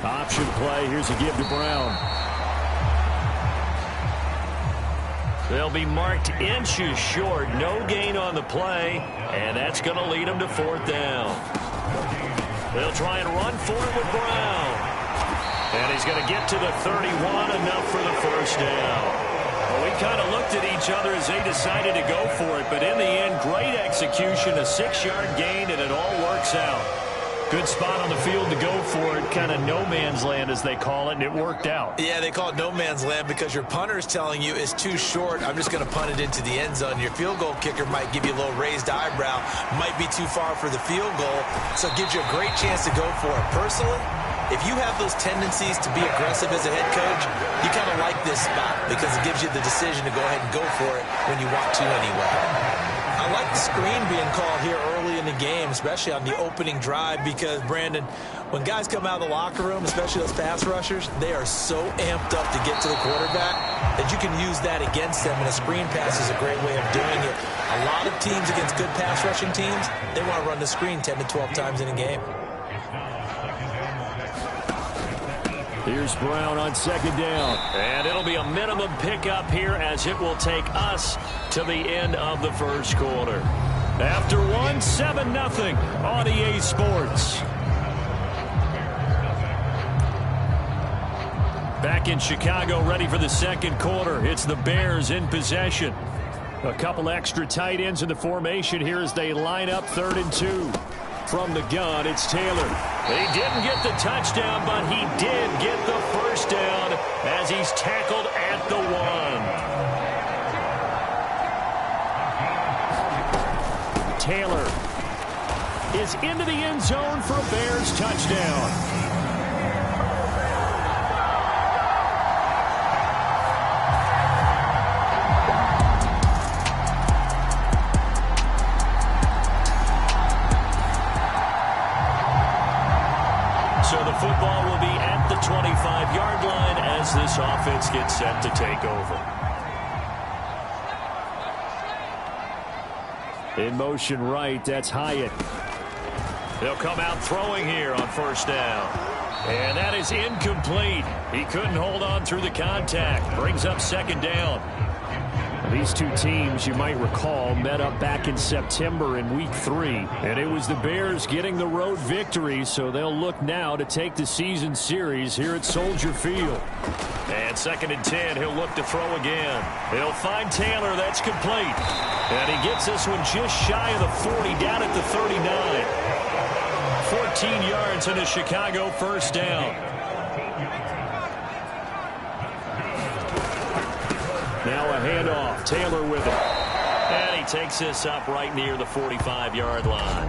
Option play. Here's a give to Brown. They'll be marked inches short. No gain on the play, and that's going to lead them to 4th down. They'll try and run for it with Brown. And he's going to get to the 31, enough for the 1st down. Well, we kind of looked at each other as they decided to go for it, but in the end, great execution, a 6-yard gain, and it all works out. Good spot on the field to go for it, kind of no man's land as they call it, and it worked out. Yeah, they call it no man's land because your punter is telling you it's too short. I'm just going to punt it into the end zone. Your field goal kicker might give you a little raised eyebrow, might be too far for the field goal, so it gives you a great chance to go for it. Personally, if you have those tendencies to be aggressive as a head coach, you kind of like this spot because it gives you the decision to go ahead and go for it when you want to anyway. I like the screen being called here early in the game, especially on the opening drive, because, Brandon, when guys come out of the locker room, especially those pass rushers, they are so amped up to get to the quarterback that you can use that against them, and a screen pass is a great way of doing it. A lot of teams against good pass rushing teams, they want to run the screen 10 to 12 times in a game. Here's Brown on 2nd down. And it'll be a minimum pickup here as it will take us to the end of the 1st quarter. After 1, 7-0 on EA Sports. Back in Chicago, ready for the 2nd quarter. It's the Bears in possession. A couple extra tight ends in the formation here as they line up 3rd and 2. From the gun, it's Taylor. He didn't get the touchdown, but he did get the 1st down as he's tackled at the 1. Taylor is into the end zone for a Bears touchdown. Football will be at the 25-yard line as this offense gets set to take over. In motion right, that's Hyatt. They'll come out throwing here on 1st down. And that is incomplete. He couldn't hold on through the contact. Brings up 2nd down. These two teams, you might recall, met up back in September in Week 3. And it was the Bears getting the road victory, so they'll look now to take the season series here at Soldier Field. And 2nd and 10, he'll look to throw again. He'll find Taylor. That's complete. And he gets this one just shy of the 40, down at the 39. 14 yards and a Chicago 1st down. Now a handoff. Taylor with it. And he takes this up right near the 45-yard line.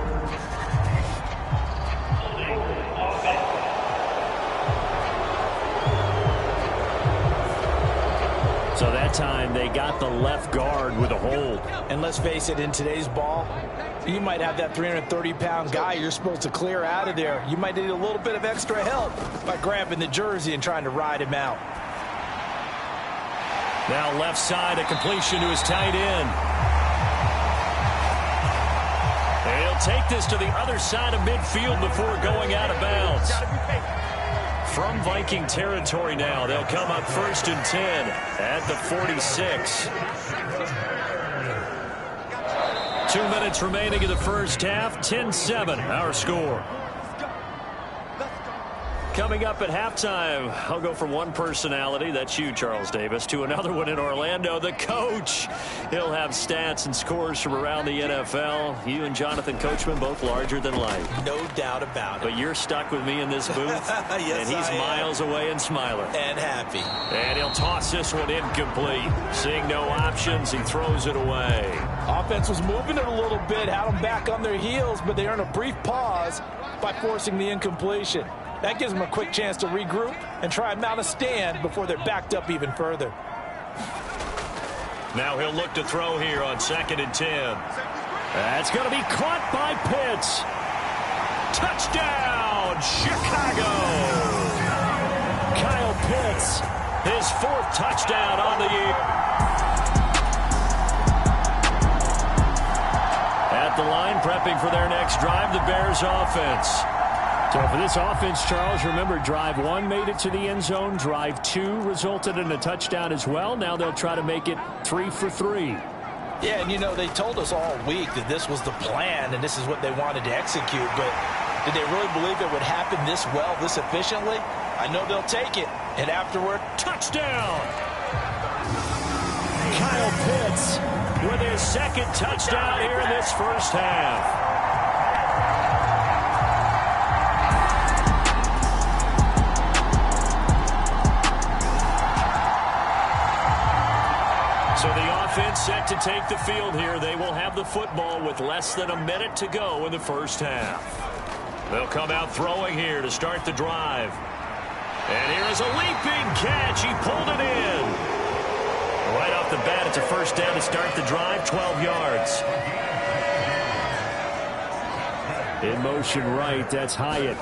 So that time they got the left guard with a hold. And let's face it, in today's ball, you might have that 330-pound guy you're supposed to clear out of there. You might need a little bit of extra help by grabbing the jersey and trying to ride him out. Now left side, a completion to his tight end. And he'll take this to the other side of midfield before going out of bounds. From Viking territory now, they'll come up 1st and 10 at the 46. 2 minutes remaining in the 1st half, 10-7 our score. Coming up at halftime, I'll go from one personality, that's you, Charles Davis, to another one in Orlando, the coach. He'll have stats and scores from around the NFL. You and Jonathan Coachman, both larger than life. No doubt about it. But you're stuck with me in this booth, yes, and he's miles away and smiling. And happy. And he'll toss this one incomplete. Seeing no options, he throws it away. Offense was moving it a little bit, had them back on their heels, but they earned a brief pause by forcing the incompletion. That gives them a quick chance to regroup and try and mount a stand before they're backed up even further. Now he'll look to throw here on 2nd and 10. That's going to be caught by Pitts. Touchdown, Chicago. Kyle Pitts, his 4th touchdown on the year. prepping for their next drive, the Bears offense. So for this offense, Charles, remember, drive 1 made it to the end zone. Drive 2 resulted in a touchdown as well. Now they'll try to make it 3 for 3. Yeah, and, you know, they told us all week that this was the plan and this is what they wanted to execute. But did they really believe it would happen this well, this efficiently? I know they'll take it. And afterward, touchdown! Kyle Pitts with his second touchdown here in this first half. So the offense set to take the field here. They will have the football with less than a minute to go in the first half. They'll come out throwing here to start the drive. And here is a leaping catch. He pulled it in. Right off the bat, it's a first down to start the drive, 12 yards. In motion right, that's Hyatt.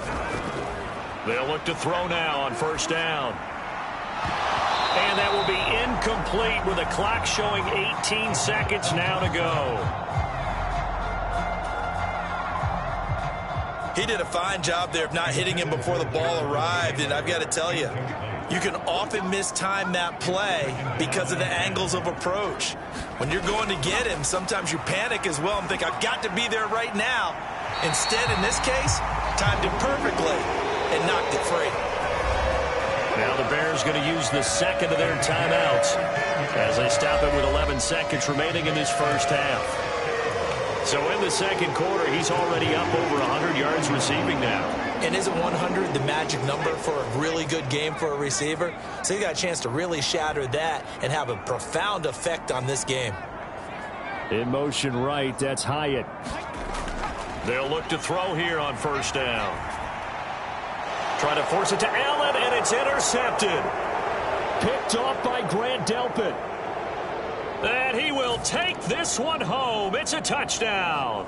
They'll look to throw now on first down. And that will be incomplete with the clock showing 18 seconds now to go. He did a fine job there of not hitting him before the ball arrived, and I've got to tell you, you can often mistime that play because of the angles of approach. When you're going to get him, sometimes you panic as well and think, I've got to be there right now. Instead, in this case, timed it perfectly and knocked it free. Now the Bears going to use the second of their timeouts as they stop it with 11 seconds remaining in this first half. So in the second quarter, he's already up over 100 yards receiving now. And isn't 100 the magic number for a really good game for a receiver? So he got a chance to really shatter that and have a profound effect on this game. In motion right, that's Hyatt. They'll look to throw here on first down. Try to force it to Allen, and it's intercepted. Picked off by Grant Delpit. And he will take this one home. It's a touchdown.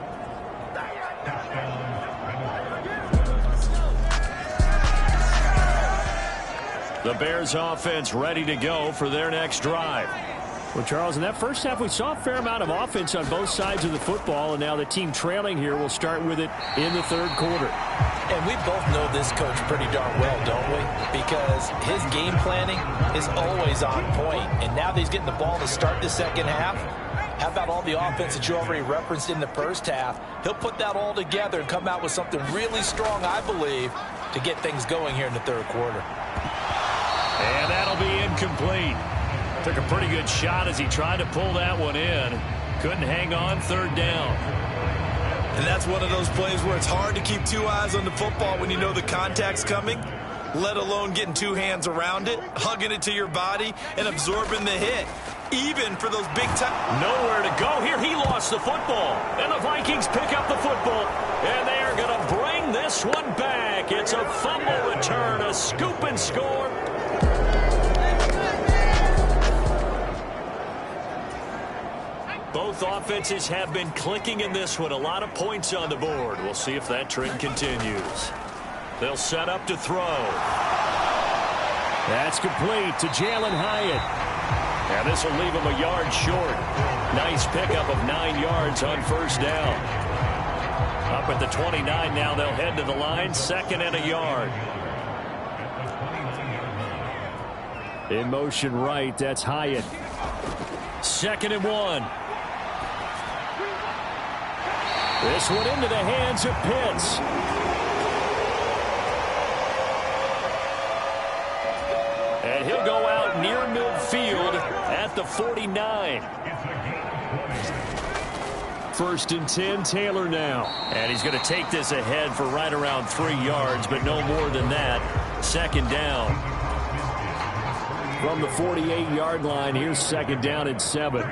The Bears offense ready to go for their next drive. Well, Charles, in that first half, we saw a fair amount of offense on both sides of the football, and now the team trailing here will start with it in the third quarter. And we both know this coach pretty darn well, don't we? Because his game planning is always on point. And now that he's getting the ball to start the second half, how about all the offense that you already referenced in the first half? He'll put that all together and come out with something really strong, I believe, to get things going here in the third quarter. And that'll be incomplete. Took a pretty good shot as he tried to pull that one in. Couldn't hang on, third down. And that's one of those plays where it's hard to keep two eyes on the football when you know the contact's coming, let alone getting two hands around it, hugging it to your body, and absorbing the hit, even for those big time. Nowhere to go here. He lost the football. And the Vikings pick up the football. And they are going to bring this one back. It's a fumble return, a scoop and score. Both offenses have been clicking in this one. A lot of points on the board. We'll see if that trend continues. They'll set up to throw. That's complete to Jalen Hyatt. And this will leave him a yard short. Nice pickup of 9 yards on first down. Up at the 29 now, they'll head to the line. Second and a yard. In motion right, that's Hyatt. Second and 1. This one into the hands of Pitts. And he'll go out near midfield at the 49. First and 10, Taylor now. And he's going to take this ahead for right around 3 yards, but no more than that. Second down. From the 48-yard line, here's second down and 7.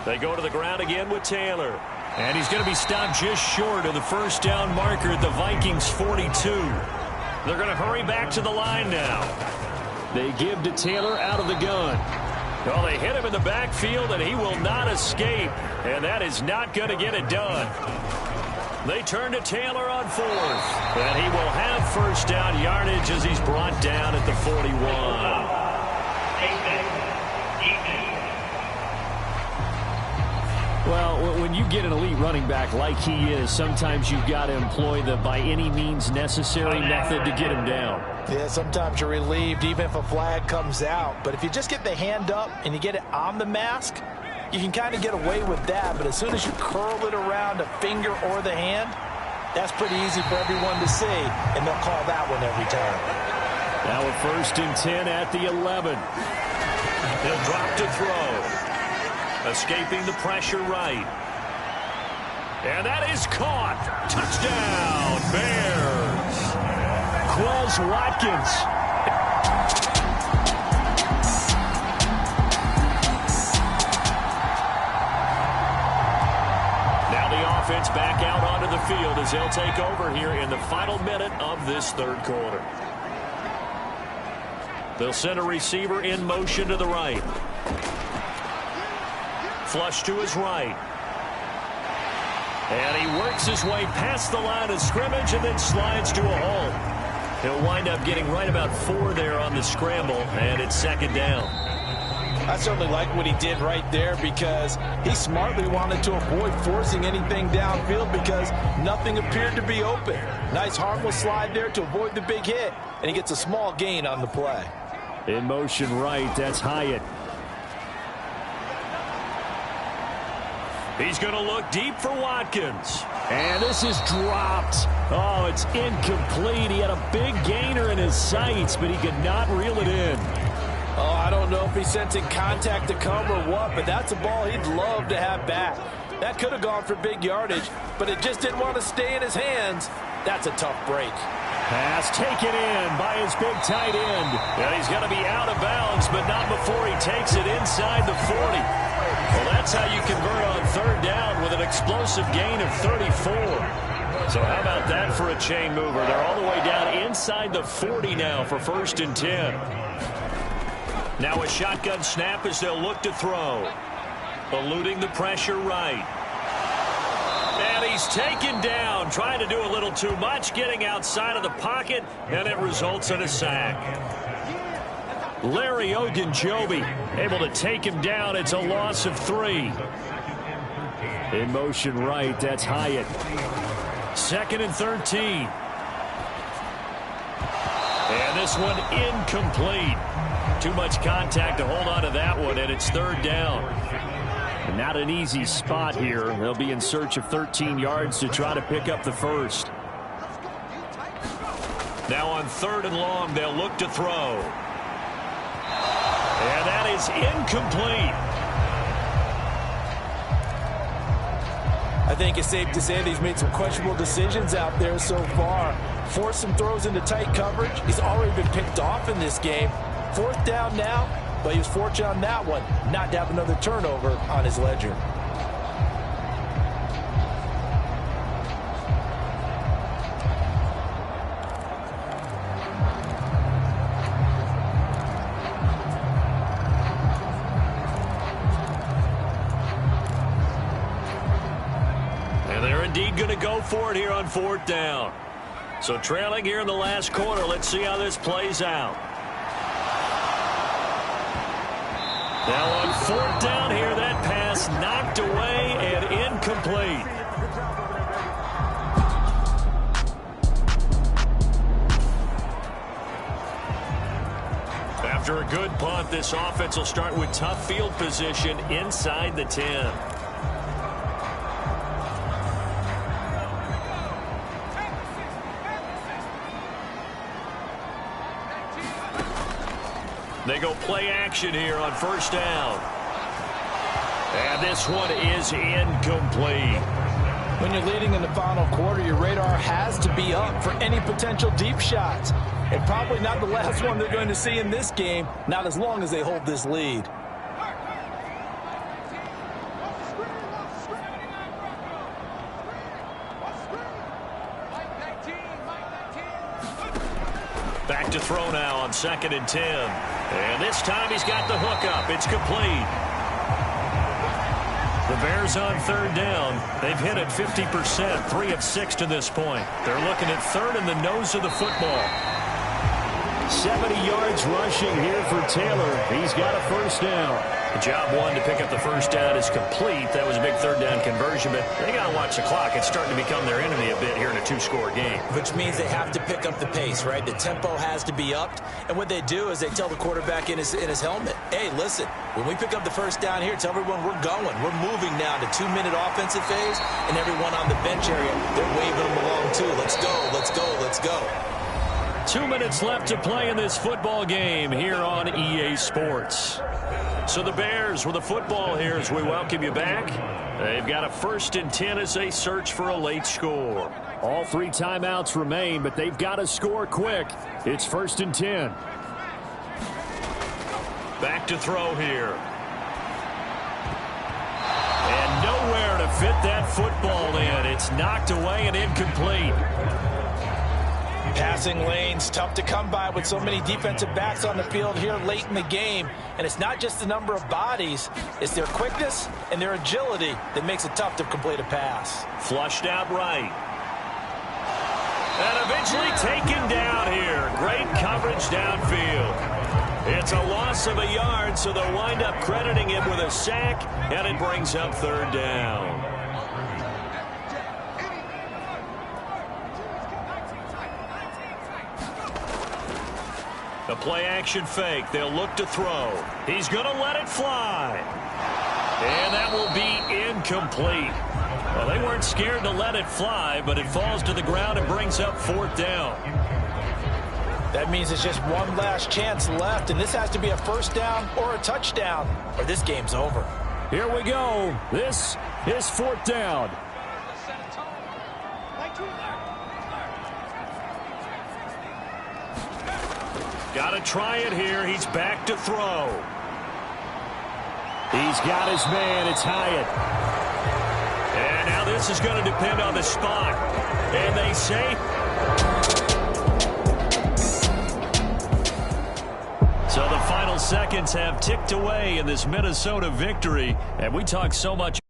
They go to the ground again with Taylor. And he's going to be stopped just short of the first down marker at the Vikings 42. They're going to hurry back to the line now. They give to Taylor out of the gun. Well, they hit him in the backfield, and he will not escape. And that is not going to get it done. They turn to Taylor on fourth. And he will have first down yardage as he's brought down at the 41. Well, when you get an elite running back like he is, sometimes you've got to employ the by any means necessary method to get him down. Yeah, sometimes you're relieved even if a flag comes out. But if you just get the hand up and you get it on the mask, you can kind of get away with that. But as soon as you curl it around a finger or the hand, that's pretty easy for everyone to see, and they'll call that one every time. Now a 1st and 10 at the 11. He'll drop to throw. Escaping the pressure right. And that is caught. Touchdown, Bears. Quez Watkins. Now the offense back out onto the field as they'll take over here in the final minute of this 3rd quarter. They'll send a receiver in motion to the right. Flush to his right. And he works his way past the line of scrimmage and then slides to a hole. He'll wind up getting right about 4 there on the scramble, and it's 2nd down. I certainly like what he did right there because he smartly wanted to avoid forcing anything downfield because nothing appeared to be open. Nice harmless slide there to avoid the big hit, and he gets a small gain on the play. In motion right, that's Hyatt. He's going to look deep for Watkins. And this is dropped. Oh, it's incomplete. He had a big gainer in his sights, but he could not reel it in. Oh, I don't know if he's sensing contact to come or what, but that's a ball he'd love to have back. That could have gone for big yardage, but it just didn't want to stay in his hands. That's a tough break. Pass taken in by his big tight end. And he's going to be out of bounds, but not before he takes it inside the 40. Well, that's how you convert on 3rd down with an explosive gain of 34. So how about that for a chain mover? They're all the way down inside the 40 now for 1st and 10. Now a shotgun snap as they'll look to throw. Eluding the pressure right. And he's taken down, trying to do a little too much, getting outside of the pocket, and it results in a sack. Larry Ogunjobi able to take him down. It's a loss of 3. In motion right, that's Hyatt. 2nd and 13. And this one incomplete. Too much contact to hold on to that one, and it's 3rd down. And not an easy spot here. They'll be in search of 13 yards to try to pick up the 1st. Now on 3rd and long, they'll look to throw. And that is incomplete. I think it's safe to say that he's made some questionable decisions out there so far. Forced some throws into tight coverage. He's already been picked off in this game. 4th down now, but he was fortunate on that one not to have another turnover on his ledger. Indeed going to go for it here on 4th down. So trailing here in the last quarter. Let's see how this plays out. Now on 4th down here, that pass knocked away and incomplete. After a good punt, this offense will start with tough field position inside the 10. They go play action here on 1st down. And this one is incomplete. When you're leading in the final quarter, your radar has to be up for any potential deep shots. And probably not the last one they're going to see in this game, not as long as they hold this lead. Back to throw now on 2nd and 10. And this time he's got the hook up. It's complete. The Bears on 3rd down. They've hit it 50%, 3 of 6 to this point. They're looking at 3rd in the nose of the football. 70 yards rushing here for Taylor. He's got a first down. Job one to pick up the first down is complete. That was a big third down conversion, but they got to watch the clock. It's starting to become their enemy a bit here in a two-score game. Which means they have to pick up the pace, right? The tempo has to be upped. And what they do is they tell the quarterback in his helmet, hey, listen, when we pick up the first down here, tell everyone we're going. We're moving now to 2-minute offensive phase, and everyone on the bench area, they're waving them along too. Let's go, let's go, let's go. 2 minutes left to play in this football game here on EA Sports. So the Bears with the football here as we welcome you back. They've got a 1st and 10 as they search for a late score. All 3 timeouts remain, but they've got to score quick. It's 1st and 10. Back to throw here. And nowhere to fit that football in. It's knocked away and incomplete. Passing lanes, tough to come by with so many defensive backs on the field here late in the game. And it's not just the number of bodies, it's their quickness and their agility that makes it tough to complete a pass. Flushed out right. And eventually taken down here. Great coverage downfield. It's a loss of a yard, so they'll wind up crediting him with a sack, and it brings up 3rd down. The play-action fake. They'll look to throw. He's going to let it fly. And that will be incomplete. Well, they weren't scared to let it fly, but it falls to the ground and brings up 4th down. That means it's just one last chance left, and this has to be a first down or a touchdown, or this game's over. Here we go. This is 4th down. Got to try it here. He's back to throw. He's got his man. It's Hyatt. And now this is going to depend on the spot. And they say... So the final seconds have ticked away in this Minnesota victory. And we talk so much...